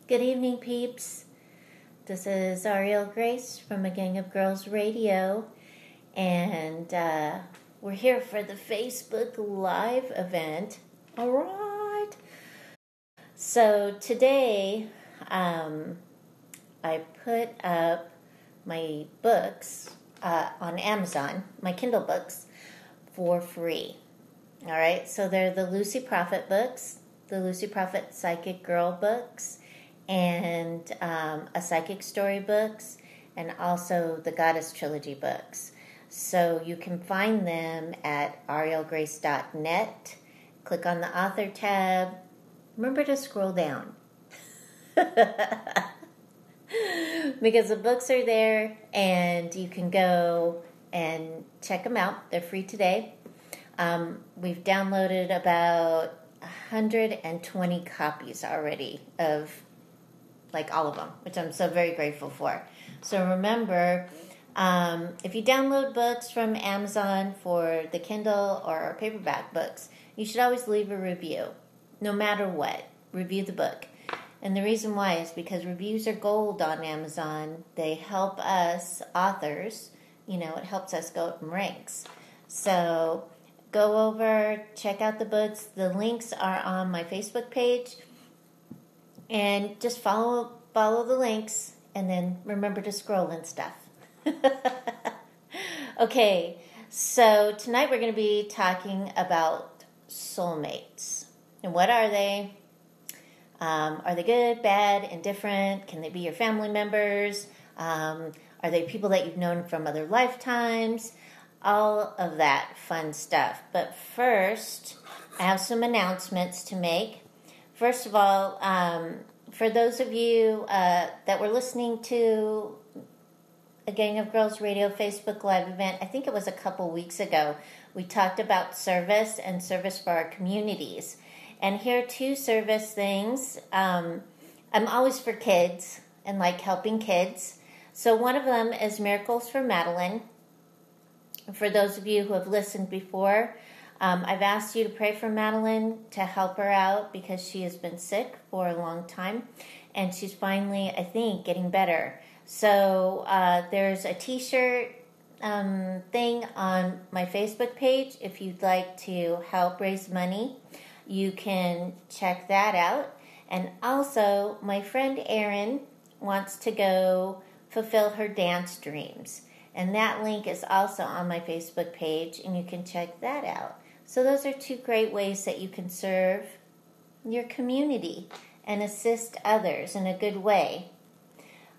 Good evening, peeps. This is Ariel Grace from A Gang of Girls Radio, and we're here for the Facebook Live event. All right. So today, I put up my books on Amazon, my Kindle books, for free. All right. So they're the Lucy Prophet books, the Lucy Prophet Psychic Girl books, and a Psychic Story books, and also the Goddess Trilogy books. So you can find them at arielgrace.net. Click on the author tab. Remember to scroll down. Because the books are there and you can go and check them out. They're free today. We've downloaded about 120 copies already of all of them, which I'm so very grateful for. So remember, if you download books from Amazon for the Kindle or paperback books, you should always leave a review. No matter what, review the book. And the reason why is because reviews are gold on Amazon. They help us authors, it helps us go up in ranks. So go over, check out the books. The links are on my Facebook page. And just follow the links, and then remember to scroll and stuff. Okay, so tonight we're going to be talking about soulmates. And what are they? Are they good, bad, indifferent? Can they be your family members? Are they people that you've known from other lifetimes? All of that fun stuff. But first, I have some announcements to make. First of all, for those of you that were listening to a Gang of Girls Radio Facebook Live event, I think it was a couple weeks ago, we talked about service and service for our communities. And here are two service things. I'm always for kids and like helping kids. So one of them is Miracles for Madeline. For those of you who have listened before, I've asked you to pray for Madeline to help her out because she has been sick for a long time, and she's finally, I think, getting better. So there's a t-shirt thing on my Facebook page. If you'd like to help raise money, you can check that out. And also, my friend Erin wants to go fulfill her dance dreams. And that link is also on my Facebook page, and you can check that out. So those are two great ways that you can serve your community and assist others in a good way.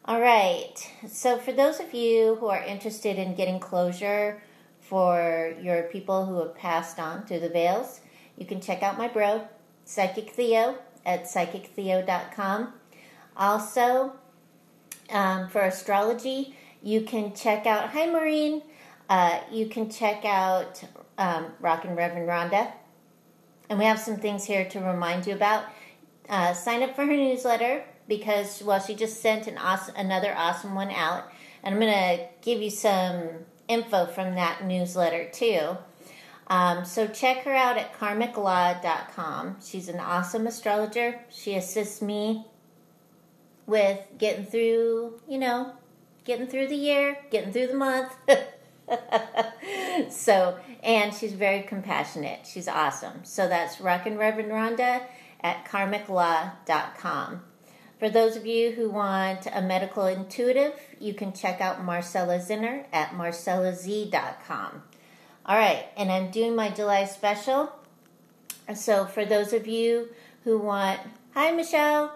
All right. So for those of you who are interested in getting closure for your people who have passed on through the veils, you can check out my bro, Psychic Theo, at psychictheo.com. Also, for astrology, you can check out, hi Maureen, you can check out Rockin' Reverend Rhonda. And we have some things here to remind you about. Sign up for her newsletter because, she just sent another awesome one out. And I'm going to give you some info from that newsletter too. So check her out at karmiclaw.com. She's an awesome astrologer. She assists me with getting through the year, getting through the month. And she's very compassionate. She's awesome. So that's Rockin' Reverend Rhonda at karmiclaw.com. For those of you who want a medical intuitive, you can check out Marcella Zinner at marcellaz.com. All right, and I'm doing my July special. So for those of you who want, hi Michelle,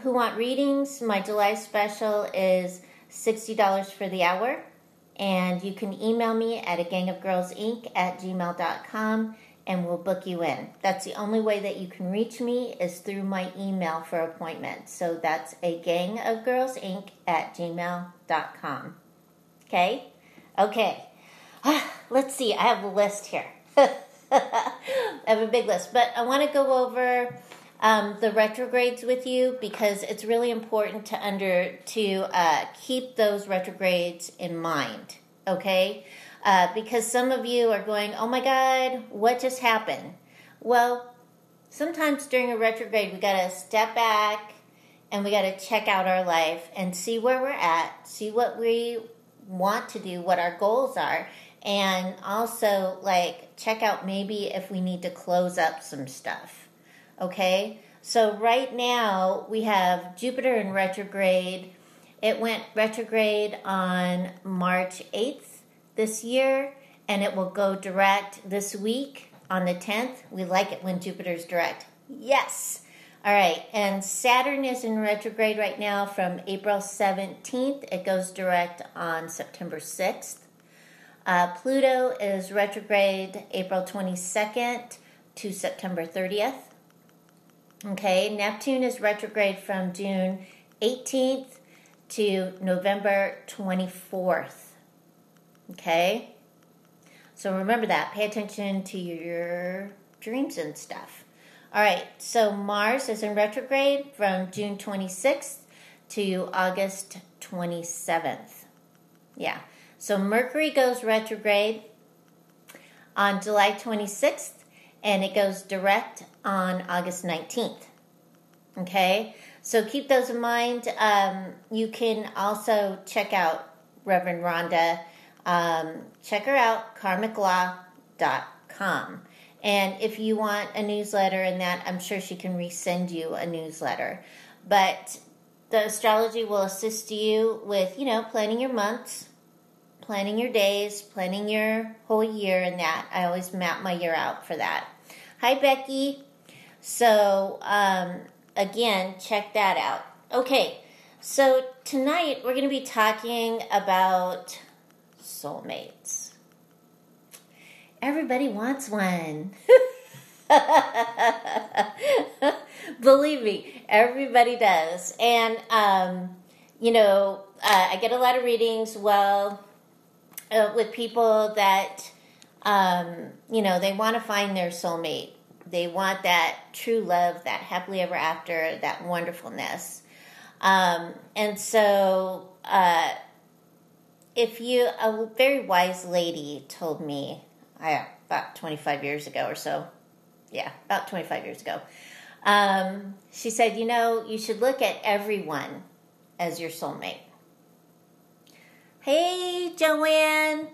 who want readings, my July special is $60 for the hour. And you can email me at agangofgirlsinc@gmail.com and we'll book you in. That's the only way that you can reach me is through my email for appointments. So that's agangofgirlsinc@gmail.com. Okay? Okay. Let's see. I have a list here. I have a big list. But I want to go over the retrogrades with you because it's really important to keep those retrogrades in mind, okay? Because some of you are going, oh my God, what just happened? Well, sometimes during a retrograde, we got to step back and we got to check out our life and see where we're at, see what we want to do, what our goals are, and also like check out maybe if we need to close up some stuff. Okay? So right now we have Jupiter in retrograde. It went retrograde on March 8th this year, and it will go direct this week on the 10th. We like it when Jupiter's direct. Yes! All right, and Saturn is in retrograde right now from April 17th. It goes direct on September 6th. Pluto is retrograde April 22nd to September 30th. Okay, Neptune is retrograde from June 18th to November 24th. Okay? So remember that. Pay attention to your dreams and stuff. All right, so Mars is in retrograde from June 26th to August 27th. Yeah. So Mercury goes retrograde on July 26th, and it goes direct on August 19th. Okay? So keep those in mind. You can also check out Reverend Rhonda. Check her out, karmiclaw.com. And if you want a newsletter and that, I'm sure she can resend you a newsletter. But the astrology will assist you with, planning your months, planning your days, planning your whole year and that. I always map my year out for that. Hi, Becky. So, again, check that out. Okay, so tonight we're going to be talking about soulmates. Everybody wants one. Believe me, everybody does. And, I get a lot of readings, with people that, they want to find their soulmate. They want that true love, that happily ever after, that wonderfulness. And so, a very wise lady told me, about 25 years ago or so. Yeah, about 25 years ago. She said, you should look at everyone as your soulmate. Hey, Joanne.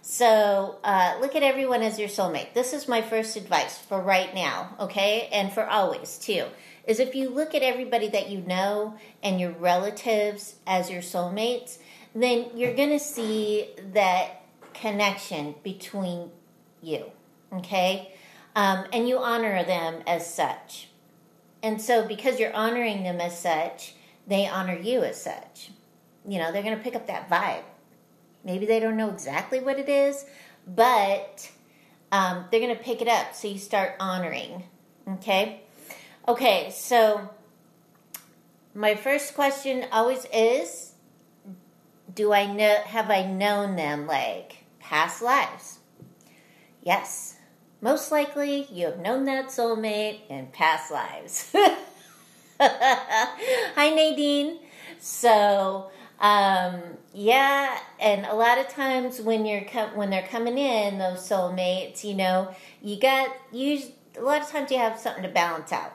So, look at everyone as your soulmate. This is my first advice for right now, okay? And for always, too. Is if you look at everybody that you know and your relatives as your soulmates, then you're going to see that connection between you, okay? And you honor them as such. And so because you're honoring them as such, they honor you as such. They're going to pick up that vibe. Maybe they don't know exactly what it is, but they're going to pick it up, so you start honoring, okay? Okay, so my first question always is, have I known them like past lives? Yes. Most likely you have known that soulmate in past lives. Hi, Nadine. So, yeah, and a lot of times when they're coming in, those soulmates, a lot of times you have something to balance out.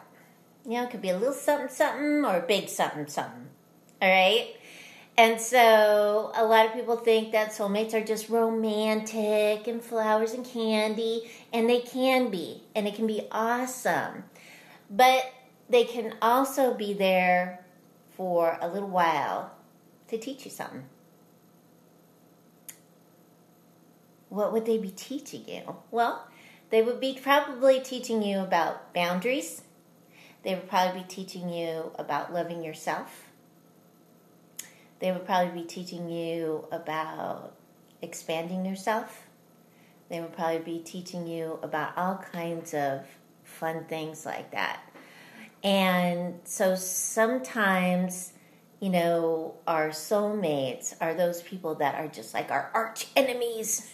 It could be a little something, something, or a big something, something. All right? And so a lot of people think that soulmates are just romantic and flowers and candy, and they can be, and it can be awesome. But they can also be there for a little while to teach you something. What would they be teaching you? Well, they would be probably teaching you about boundaries. They would probably be teaching you about loving yourself. They would probably be teaching you about expanding yourself. They would probably be teaching you about all kinds of fun things like that. And so sometimes, our soulmates are those people that are just like our arch enemies.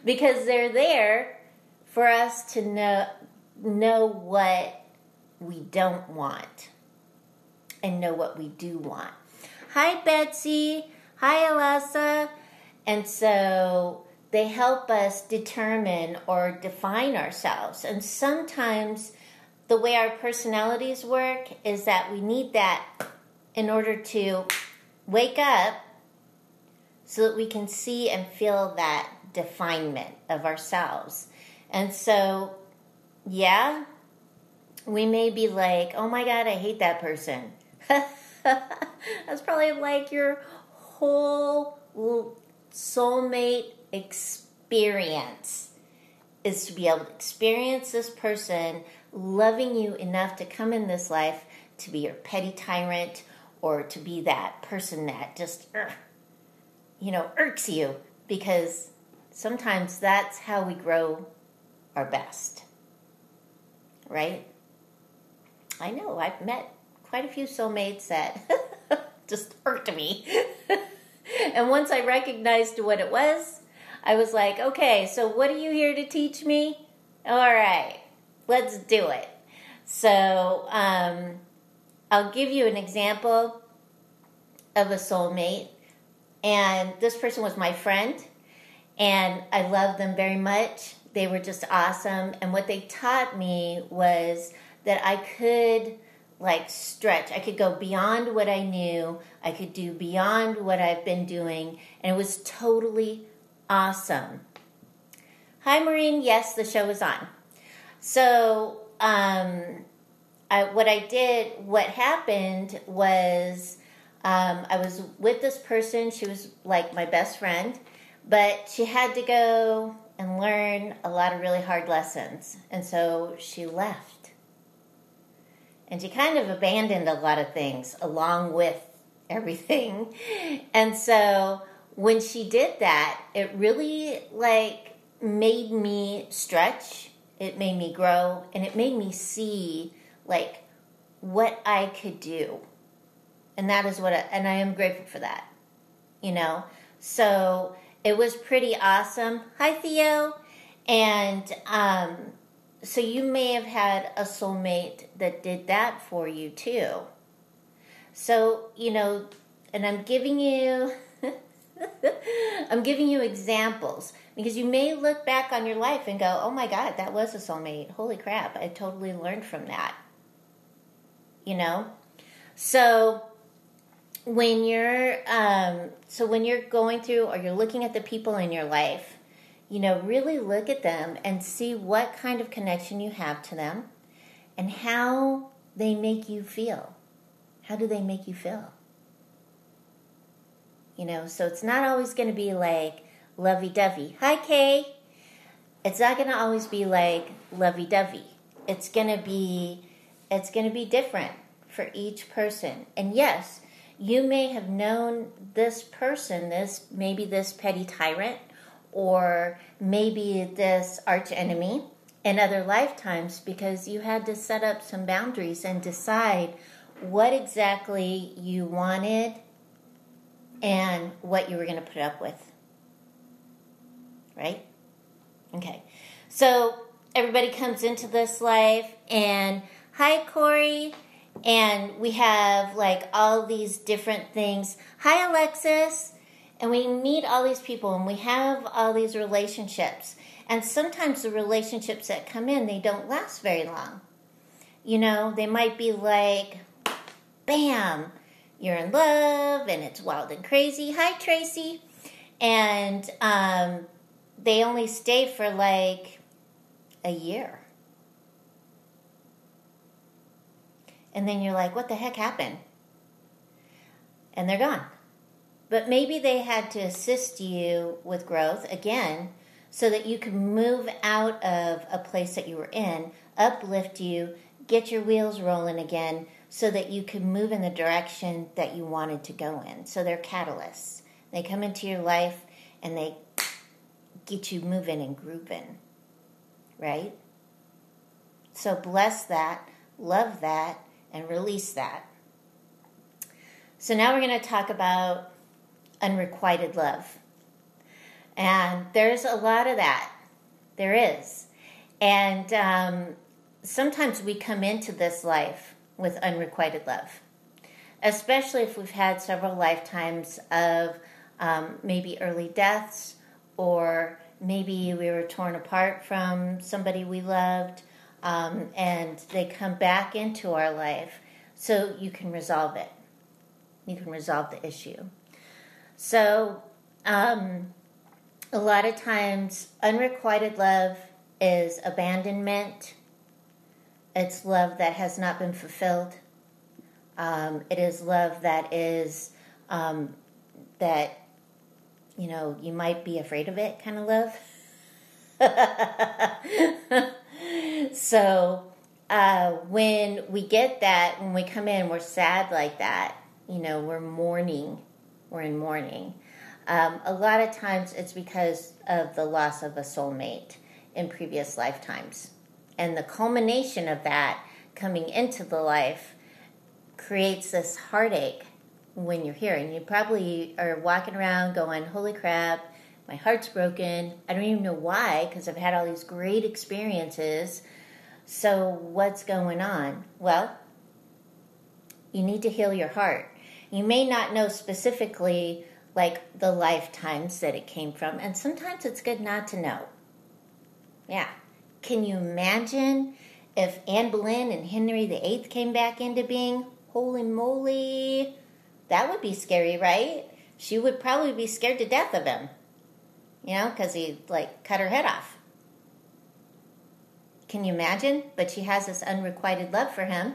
Because they're there for us to know what we don't want and know what we do want. Hi, Betsy. Hi, Alessa. And so they help us determine or define ourselves. And sometimes the way our personalities work is that we need that in order to wake up so that we can see and feel that definement of ourselves. And so, yeah, we may be like, oh my God, I hate that person. That's probably like your whole soulmate experience, is to be able to experience this person loving you enough to come in this life to be your petty tyrant, or to be that person that just, irks you, because sometimes that's how we grow our best, right? I know, I've met quite a few soulmates that just irked me. And once I recognized what it was, I was like, okay, so what are you here to teach me? All right, let's do it. So I'll give you an example of a soulmate. And this person was my friend, and I loved them very much. They were just awesome. And what they taught me was that I could stretch. I could go beyond what I knew. I could do beyond what I've been doing. And it was totally awesome. Hi, Maureen. Yes, the show is on. So what happened was I was with this person. She was like my best friend, but she had to go and learn a lot of really hard lessons. And so she left. And she kind of abandoned a lot of things along with everything. And so when she did that, it really made me stretch. It made me grow, and it made me see what I could do. And that is and I am grateful for that, So it was pretty awesome. Hi, Theo. And so you may have had a soulmate that did that for you too. So, and I'm giving you examples, because you may look back on your life and go, oh my God, that was a soulmate. Holy crap, I totally learned from that. So when you're going through, or you're looking at the people in your life, really look at them and see what kind of connection you have to them and how they make you feel. How do they make you feel? So it's not always going to be like lovey-dovey. Hi, Kay. It's not going to always be like lovey-dovey. It's going to be different for each person. And yes, you may have known this person, maybe this petty tyrant, or maybe this arch enemy in other lifetimes, because you had to set up some boundaries and decide what exactly you wanted and what you were going to put up with. Right? Okay. So everybody comes into this life, and hi, Corey. And we have all these different things. Hi, Alexis. And we meet all these people, and we have all these relationships. And sometimes the relationships that come in, they don't last very long. They might be bam, you're in love, and it's wild and crazy. Hi, Tracy. And they only stay for a year. And then you're like, what the heck happened? And they're gone. But maybe they had to assist you with growth again, so that you could move out of a place that you were in, uplift you, get your wheels rolling again, so that you could move in the direction that you wanted to go in. So they're catalysts. They come into your life and they get you moving and grooving, right? So bless that, love that, and release that. So now we're going to talk about unrequited love. And there's a lot of that. There is. And sometimes we come into this life with unrequited love, especially if we've had several lifetimes of maybe early deaths, or maybe we were torn apart from somebody we loved. and they come back into our life so you can resolve it. You can resolve the issue. So a lot of times unrequited love is abandonment. It's love that has not been fulfilled. It is love that is that, you know, you might be afraid of it kind of love. So when we get that, when we come in, we're sad like that, you know, we're mourning, we're in mourning. A lot of times it's because of the loss of a soulmate in previous lifetimes. And the culmination of that coming into the life creates this heartache when you're here. And you probably are walking around going, holy crap, my heart's broken. I don't even know why, because I've had all these great experiences. So what's going on? Well, you need to heal your heart. You may not know specifically like the lifetimes that it came from, and sometimes it's good not to know. Yeah. Can you imagine if Anne Boleyn and Henry VIII came back into being? Holy moly. That would be scary, right? She would probably be scared to death of him. You know, because he, like, cut her head off. Can you imagine? But she has this unrequited love for him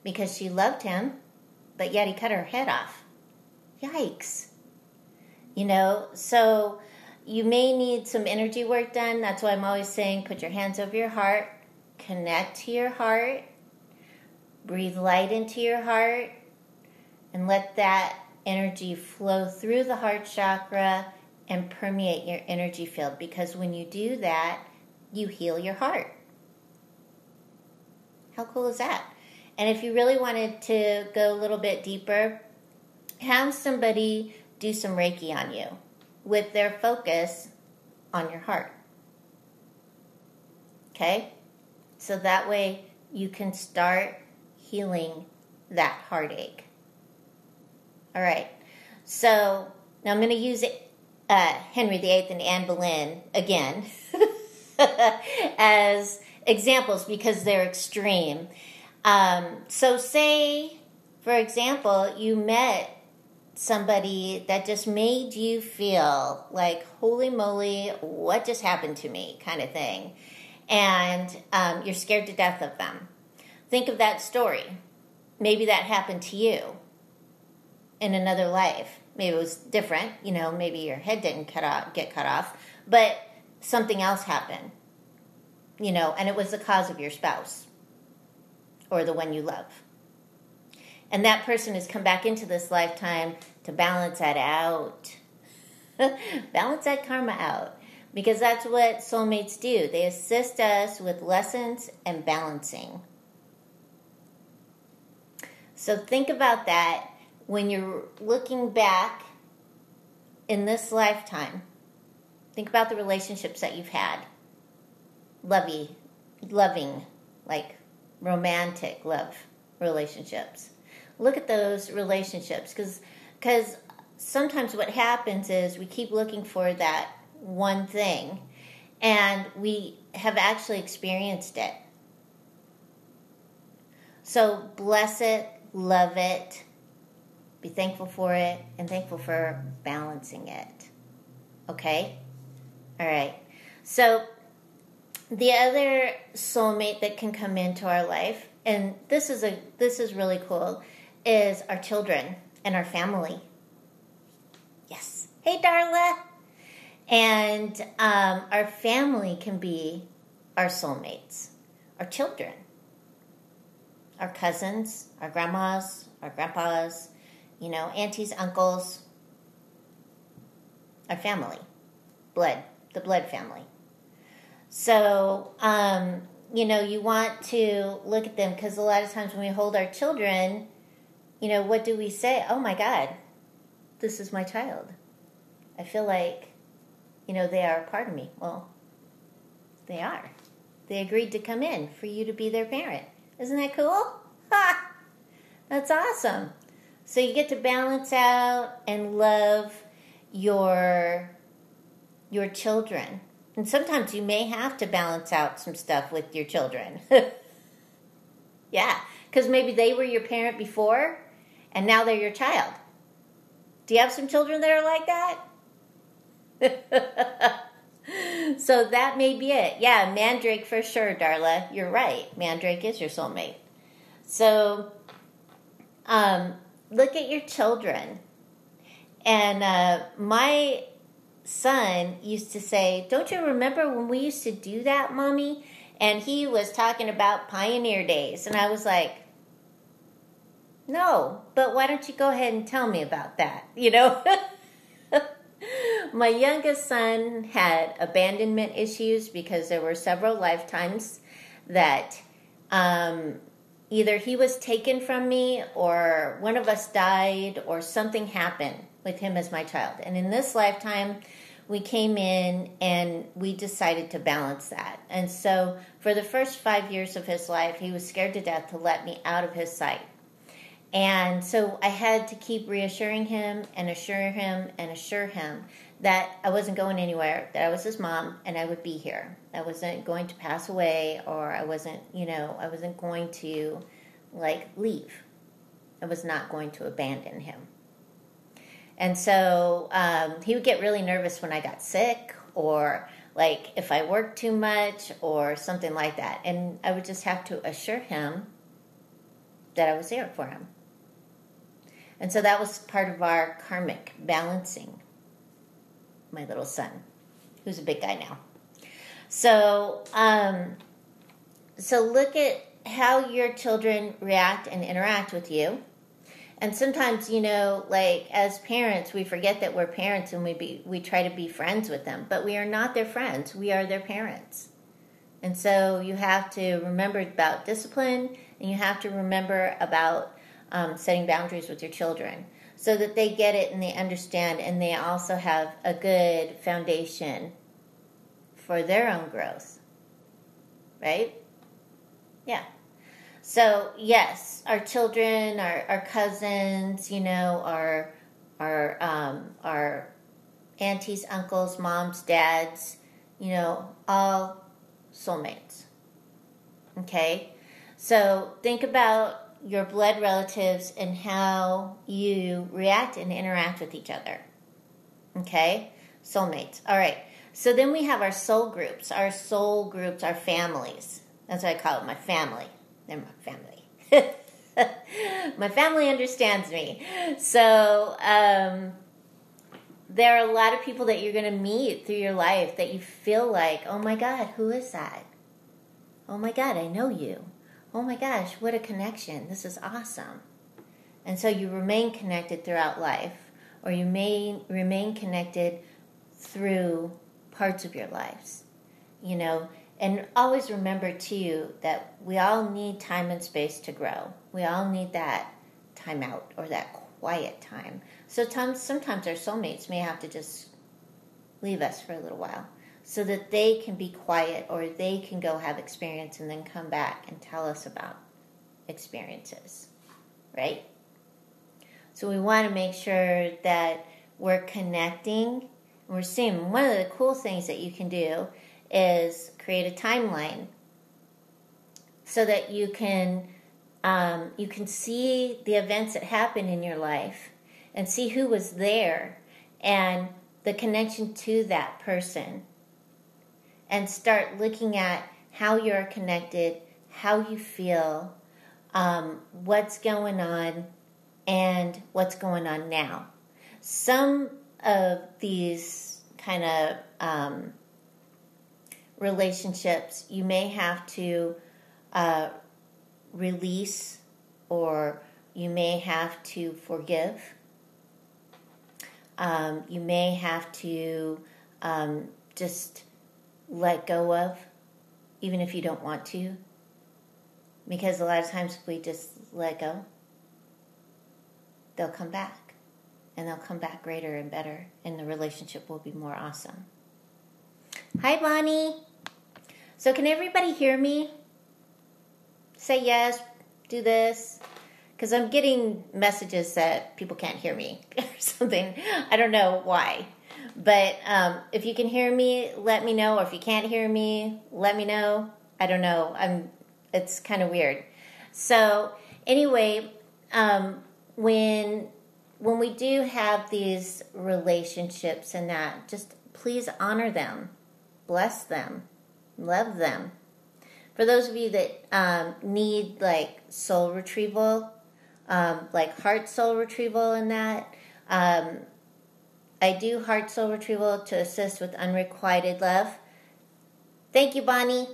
because she loved him, but yet he cut her head off. Yikes. You know, so you may need some energy work done. That's why I'm always saying put your hands over your heart, connect to your heart, breathe light into your heart, and let that energy flow through the heart chakra and permeate your energy field. Because when you do that, you heal your heart. How cool is that? And if you really wanted to go a little bit deeper, have somebody do some Reiki on you with their focus on your heart. Okay? So that way you can start healing that heartache. All right. So now I'm going to use Henry VIII and Anne Boleyn again as examples because they're extreme. So say, for example, you met somebody that just made you feel like, holy moly, what just happened to me kind of thing. And you're scared to death of them. Think of that story. Maybe that happened to you in another life. Maybe it was different. You know, maybe your head didn't get cut off, but something else happened. You know, and it was the cause of your spouse or the one you love. And that person has come back into this lifetime to balance that out. Balance that karma out. Because that's what soulmates do. They assist us with lessons and balancing. So think about that when you're looking back in this lifetime. Think about the relationships that you've had. Loving, like romantic love relationships. Look at those relationships, because sometimes what happens is we keep looking for that one thing, and we have actually experienced it. So bless it, love it, be thankful for it, and thankful for balancing it. Okay? All right. So the other soulmate that can come into our life, and this is really cool, is our children and our family. Yes. Hey, Darla. And our family can be our soulmates, our children, our cousins, our grandmas, our grandpas, you know, aunties, uncles, our family, the blood family. So, you know, you want to look at them because a lot of times when we hold our children, you know, what do we say? Oh my God, this is my child. I feel like, you know, they are a part of me. Well, they are. They agreed to come in for you to be their parent. Isn't that cool? Ha! That's awesome. So you get to balance out and love your children. And sometimes you may have to balance out some stuff with your children. Yeah, because maybe they were your parent before, and now they're your child. Do you have some children that are like that? So that may be it. Yeah, Mandrake for sure, Darla. You're right. Mandrake is your soulmate. So look at your children. And my son used to say, "Don't you remember when we used to do that, Mommy?" And he was talking about Pioneer Days. And I was like, "No, but why don't you go ahead and tell me about that?" You know? My youngest son had abandonment issues because there were several lifetimes that either he was taken from me or one of us died or something happened with him as my child. And in this lifetime, we came in and we decided to balance that. And so for the first 5 years of his life, he was scared to death to let me out of his sight. And so I had to keep reassuring him and assure him and assure him that I wasn't going anywhere, that I was his mom and I would be here. I wasn't going to pass away, or I wasn't going to leave. I was not going to abandon him. And so he would get really nervous when I got sick, or if I worked too much or something like that. And I would just have to assure him that I was there for him. And so that was part of our karmic balancing, my little son, who's a big guy now. So, so look at how your children react and interact with you. And sometimes, as parents, we forget that we're parents and we try to be friends with them. But we are not their friends. We are their parents. And so you have to remember about discipline, and you have to remember about setting boundaries with your children so that they get it and they understand, and they also have a good foundation for their own growth. Right? Yeah. So, yes, our children, our cousins, our aunties, uncles, moms, dads, all soulmates. Okay? So, think about your blood relatives and how you react and interact with each other. Okay? Soulmates. All right. So then we have our soul groups, our families. That's what I call it, my family. They're my family. My family understands me. So there are a lot of people that you're going to meet through your life that you feel like, oh my God, who is that? Oh my God, I know you. Oh my gosh, what a connection. This is awesome. And so you remain connected throughout life, or you may remain connected through parts of your lives, And always remember, too, that we all need time and space to grow. We all need that time out or that quiet time. So sometimes our soulmates may have to just leave us for a little while so that they can be quiet, or they can go have experience and then come back and tell us about experiences, right? So we want to make sure that we're connecting. We're seeing one of the cool things that you can do is create a timeline so that you can see the events that happen in your life and see who was there and the connection to that person, and start looking at how you're connected, how you feel, what's going on, and what's going on now. Some of these kind of relationships you may have to release, or you may have to forgive. You may have to just let go of, even if you don't want to. Because a lot of times if we just let go, they'll come back. And they'll come back greater and better. And the relationship will be more awesome. Hi, Bonnie. So can everybody hear me? Say yes, do this. Because I'm getting messages that people can't hear me or something. I don't know why. But if you can hear me, let me know. Or if you can't hear me, let me know. I don't know. It's kind of weird. So anyway, when we do have these relationships and that, just please honor them, bless them, love them. For those of you that need like soul retrieval, like heart soul retrieval and that, I do heart soul retrieval to assist with unrequited love. Thank you, Bonnie.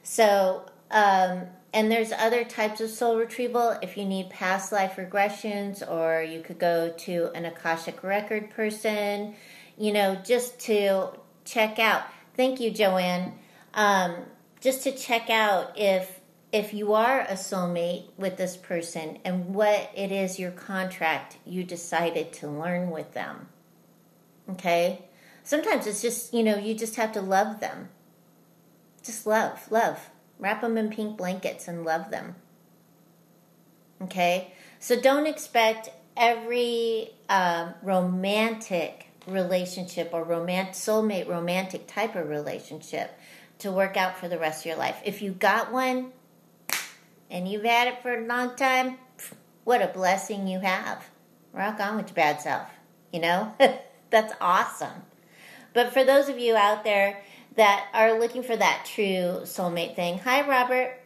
So, and there's other types of soul retrieval. If you need past life regressions, or you could go to an Akashic record person, just to check out. Thank you, Joanne. Just to check out if you are a soulmate with this person and what it is your contract you decided to learn with them. Okay? Sometimes it's just, you just have to love them. Just love. Wrap them in pink blankets and love them. Okay? So don't expect every romantic relationship or soulmate romantic type of relationship to work out for the rest of your life. If you got one and you've had it for a long time, what a blessing you have. Rock on with your bad self. That's awesome. But for those of you out there that are looking for that true soulmate thing, hi, Robert.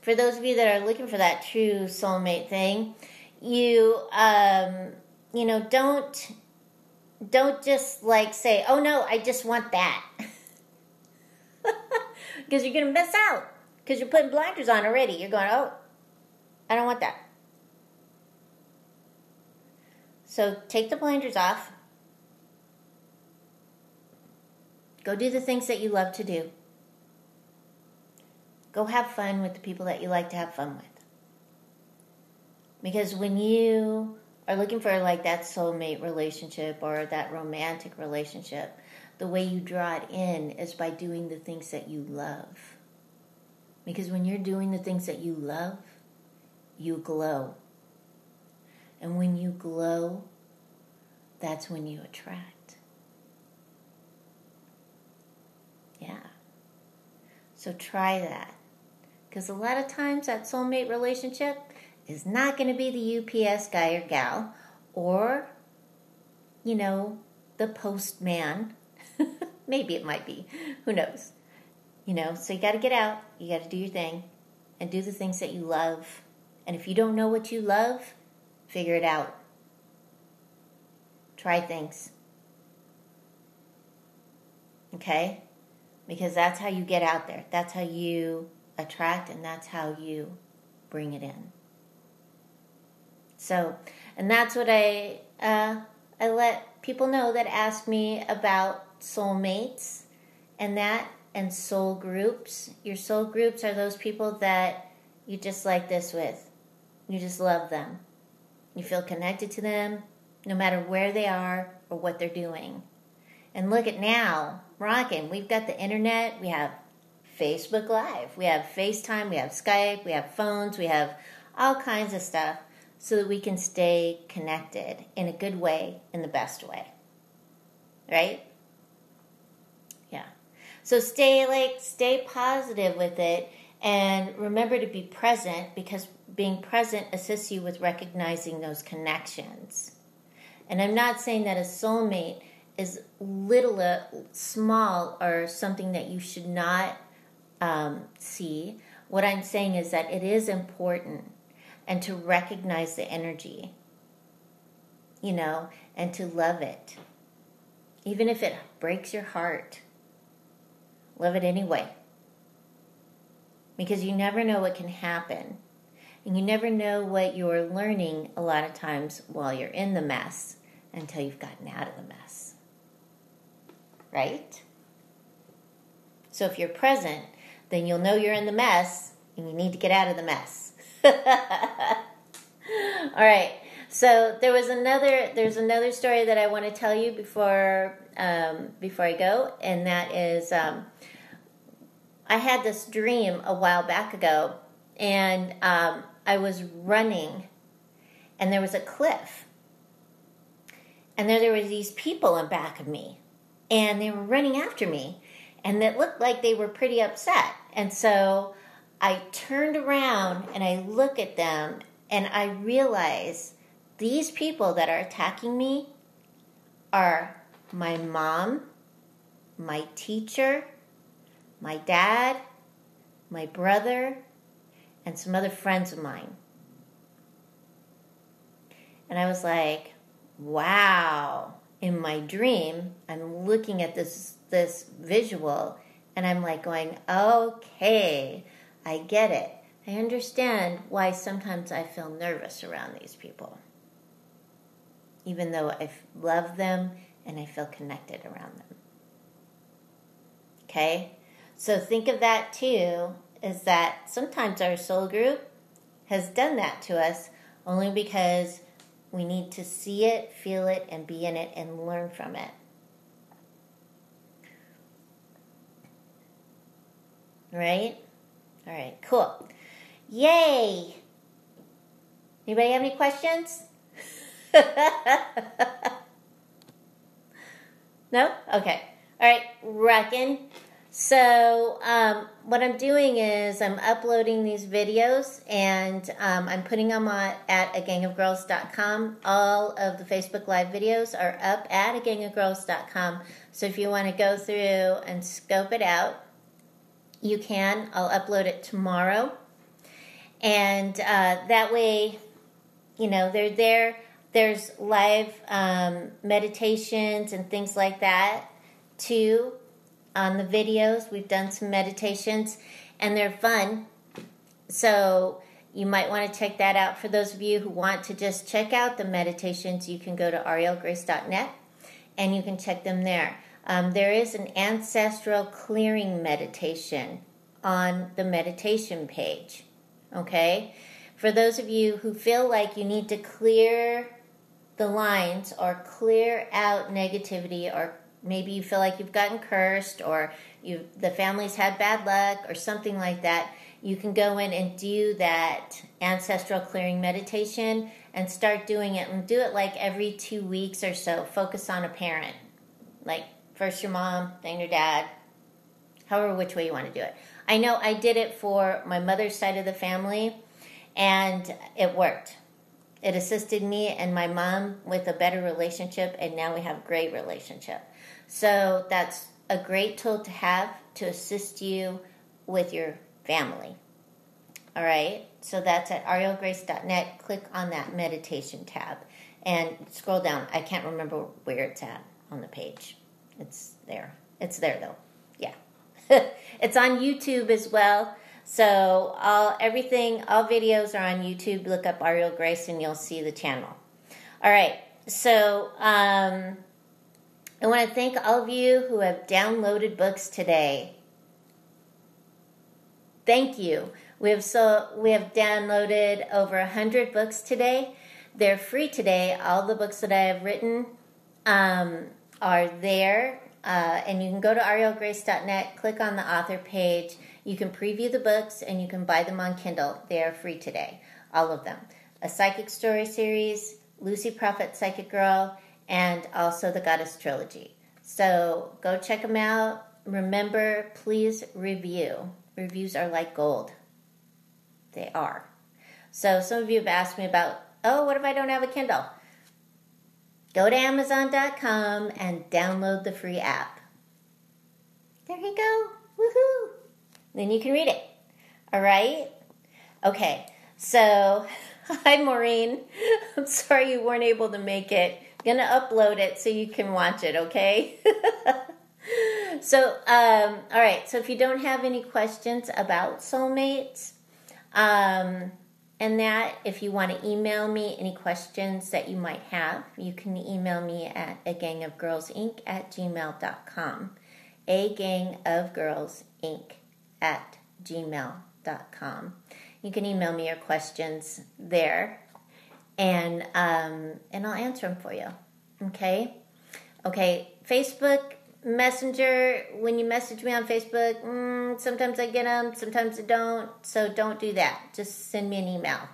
For those of you that are looking for that true soulmate thing, you don't just like say, oh no, I just want that. Because you're going to miss out. Because you're putting blinders on already. You're going, oh, I don't want that. So take the blinders off. Go do the things that you love to do. Go have fun with the people that you like to have fun with. Because when you are looking for like that soulmate relationship or that romantic relationship, the way you draw it in is by doing the things that you love. Because when you're doing the things that you love, you glow. And when you glow, that's when you attract. Yeah. So try that. Because a lot of times that soulmate relationship is not going to be the UPS guy or gal or, the postman. Maybe it might be. Who knows? So you got to get out. You got to do your thing and do the things that you love. And if you don't know what you love, figure it out. Try things. Okay? Because that's how you get out there. That's how you attract, and that's how you bring it in. So, and that's what I let people know that ask me about soulmates and soul groups. Your soul groups are those people that you just like this with. You just love them. You feel connected to them no matter where they are or what they're doing. And look at now, rocking. We've got the internet. We have Facebook Live. We have FaceTime. We have Skype. We have phones. We have all kinds of stuff so that we can stay connected in a good way, in the best way. Right? Yeah. So stay positive with it, and remember to be present, because being present assists you with recognizing those connections. And I'm not saying that a soulmate is small, or something that you should not see. What I'm saying is that it is important, and to recognize the energy, and to love it. Even if it breaks your heart, love it anyway. Because you never know what can happen. And you never know what you're learning a lot of times while you're in the mess until you've gotten out of the mess. Right? So if you're present, then you'll know you're in the mess and you need to get out of the mess. All right. So there's another story that I want to tell you before I go, and that is I had this dream a while back ago, and I was running, and there was a cliff, and there were these people in back of me, and they were running after me, and it looked like they were pretty upset. And so I turned around and I look at them, and I realize these people that are attacking me are my mom, my teacher, my dad, my brother, and some other friends of mine. And I was like, wow. In my dream, I'm looking at this visual, and I'm like going, okay, I get it. I understand why sometimes I feel nervous around these people, even though I love them and I feel connected around them. Okay? So think of that too, is that sometimes our soul group has done that to us only because we need to see it, feel it, and be in it and learn from it. Right? All right, cool. Yay! Anybody have any questions? No? Okay. All right, reckon. So what I'm doing is I'm uploading these videos, and I'm putting them on at agangofgirls.com. All of the Facebook Live videos are up at agangofgirls.com. So if you want to go through and scope it out, you can. I'll upload it tomorrow. And that way, you know, they're there. There's live meditations and things like that, too. On the videos, we've done some meditations, and they're fun. So you might want to check that out. For those of you who want to just check out the meditations, you can go to arielgrace.net, and you can check them there. There is an ancestral clearing meditation on the meditation page. Okay? For those of you who feel like you need to clear the lines or clear out negativity, or maybe you feel like you've gotten cursed, or the family's had bad luck or something like that, you can go in and do that ancestral clearing meditation and start doing it. And do it like every 2 weeks or so. Focus on a parent. Like first your mom, then your dad. However, which way you want to do it. I know I did it for my mother's side of the family, and it worked. It assisted me and my mom with a better relationship, and now we have a great relationship. So that's a great tool to have to assist you with your family. All right? So that's at arielgrace.net. Click on that meditation tab and scroll down. I can't remember where it's at on the page. It's there. It's there, though. Yeah. It's on YouTube as well. So all videos are on YouTube. Look up Ariel Grace and you'll see the channel. All right. So I want to thank all of you who have downloaded books today. Thank you. We have downloaded over 100 books today. They're free today. All the books that I have written are there. And you can go to arielgrace.net, click on the author page. You can preview the books, and you can buy them on Kindle. They are free today, all of them. A Psychic Story Series, Lucy Prophet Psychic Girl, and also the Goddess Trilogy. So go check them out. Remember, please review. Reviews are like gold. They are. So some of you have asked me about, what if I don't have a Kindle? Go to Amazon.com and download the free app. There you go. Woohoo! Then you can read it. All right? Okay. So, hi, Maureen. I'm sorry you weren't able to make it. I'm going to upload it so you can watch it, okay? So, all right. So if you don't have any questions about soulmates, and that, if you want to email me any questions that you might have, you can email me at agangofgirlsinc@gmail.com. agangofgirlsinc@gmail.com. You can email me your questions there, and I'll answer them for you. Okay? Okay, Facebook Messenger, when you message me on Facebook, sometimes I get them, sometimes I don't, so don't do that. Just send me an email,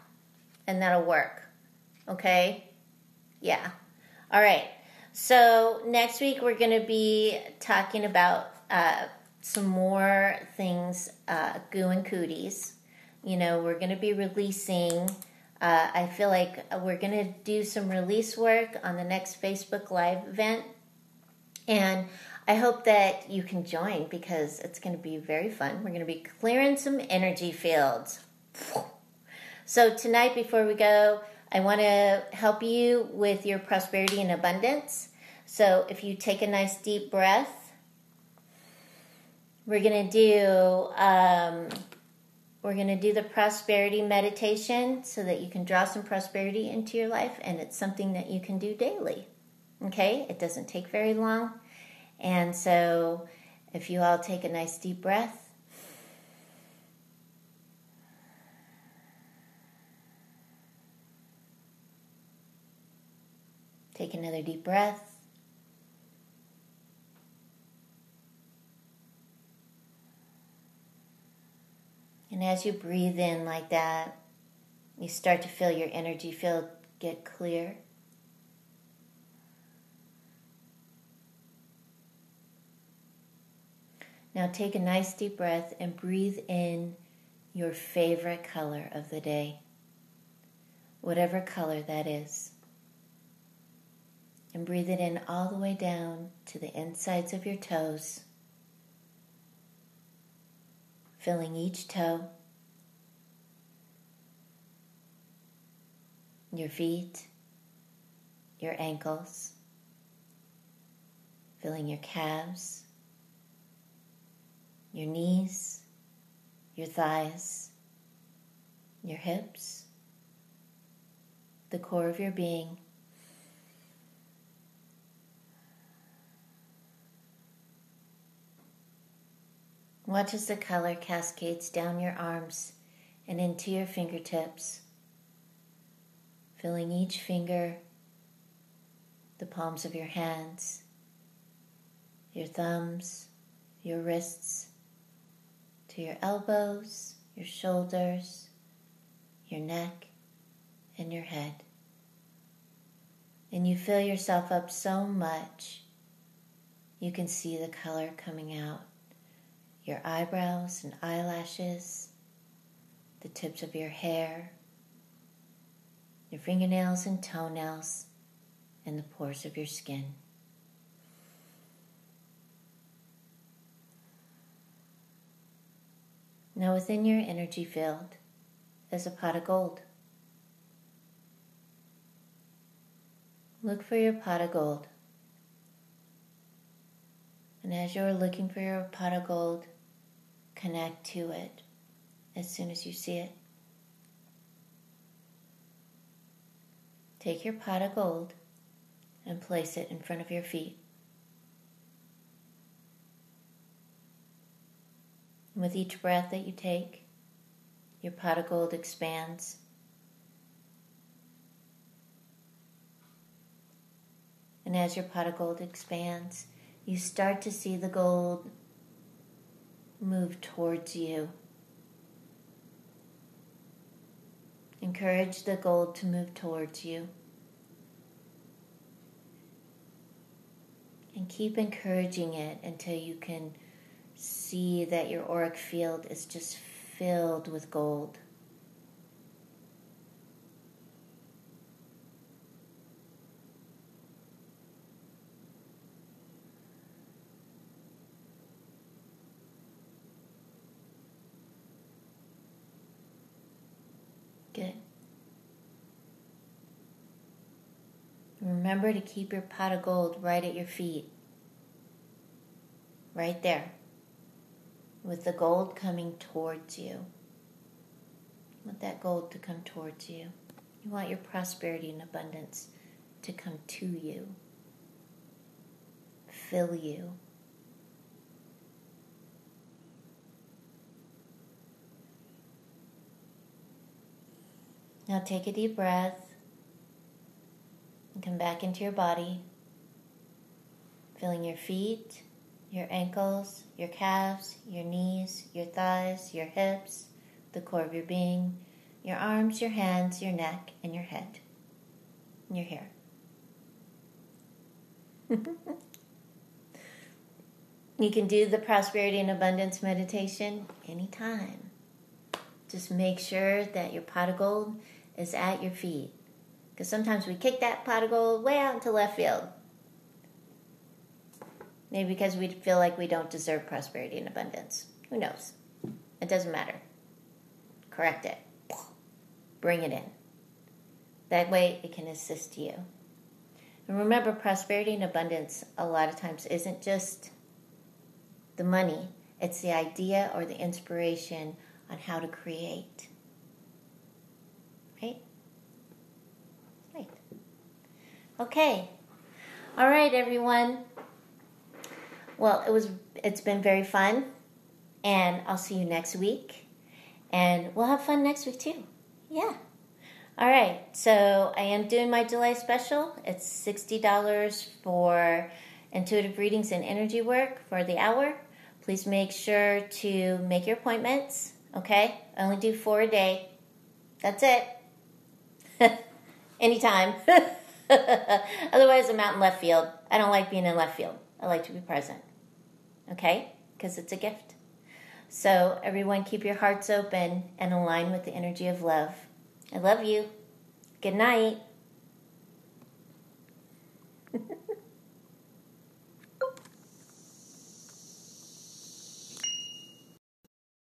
and that'll work. Okay? Yeah. All right. So next week we're going to be talking about some more things, goo and cooties. We're going to be releasing. I feel like we're going to do some release work on the next Facebook Live event. And I hope that you can join because it's going to be very fun. We're going to be clearing some energy fields. So tonight, before we go, I want to help you with your prosperity and abundance. So if you take a nice deep breath, we're going to do the prosperity meditation so that you can draw some prosperity into your life, and it's something that you can do daily. Okay? It doesn't take very long. And so if you all take a nice deep breath, take another deep breath. And as you breathe in like that, you start to feel your energy field get clear. Now take a nice deep breath and breathe in your favorite color of the day, whatever color that is. And breathe it in all the way down to the insides of your toes, filling each toe, your feet, your ankles, filling your calves, your knees, your thighs, your hips, the core of your being. Watch as the color cascades down your arms and into your fingertips, filling each finger, the palms of your hands, your thumbs, your wrists, to your elbows, your shoulders, your neck, and your head. And you fill yourself up so much, you can see the color coming out. Your eyebrows and eyelashes, the tips of your hair, your fingernails and toenails, and the pores of your skin. Now within your energy field is a pot of gold. Look for your pot of gold. And as you're looking for your pot of gold, connect to it as soon as you see it. Take your pot of gold and place it in front of your feet. With each breath that you take, your pot of gold expands. And as your pot of gold expands, you start to see the gold move towards you. Encourage the gold to move towards you. And keep encouraging it until you can see that your auric field is just filled with gold. Good. Remember to keep your pot of gold right at your feet. Right there. With the gold coming towards you. You want that gold to come towards you. You want your prosperity and abundance to come to you. Fill you. Now take a deep breath and come back into your body, filling your feet, your ankles, your calves, your knees, your thighs, your hips, the core of your being, your arms, your hands, your neck, and your head, and your hair. You can do the prosperity and abundance meditation anytime. Just make sure that your pot of gold is at your feet. Because sometimes we kick that pot of gold way out into left field. Maybe because we feel like we don't deserve prosperity and abundance. Who knows? It doesn't matter. Correct it. Bring it in. That way it can assist you. And remember, prosperity and abundance a lot of times isn't just the money. It's the idea or the inspiration on how to create. Right? Right. Okay. All right, everyone. Well, it's been very fun, and I'll see you next week. And we'll have fun next week too. Yeah. All right. So I am doing my July special. It's $60 for intuitive readings and energy work for the hour. Please make sure to make your appointments. Okay? I only do 4 a day. That's it. Anytime. Otherwise, I'm out in left field. I don't like being in left field. I like to be present. Okay? Because it's a gift. So, everyone, keep your hearts open and align with the energy of love. I love you. Good night.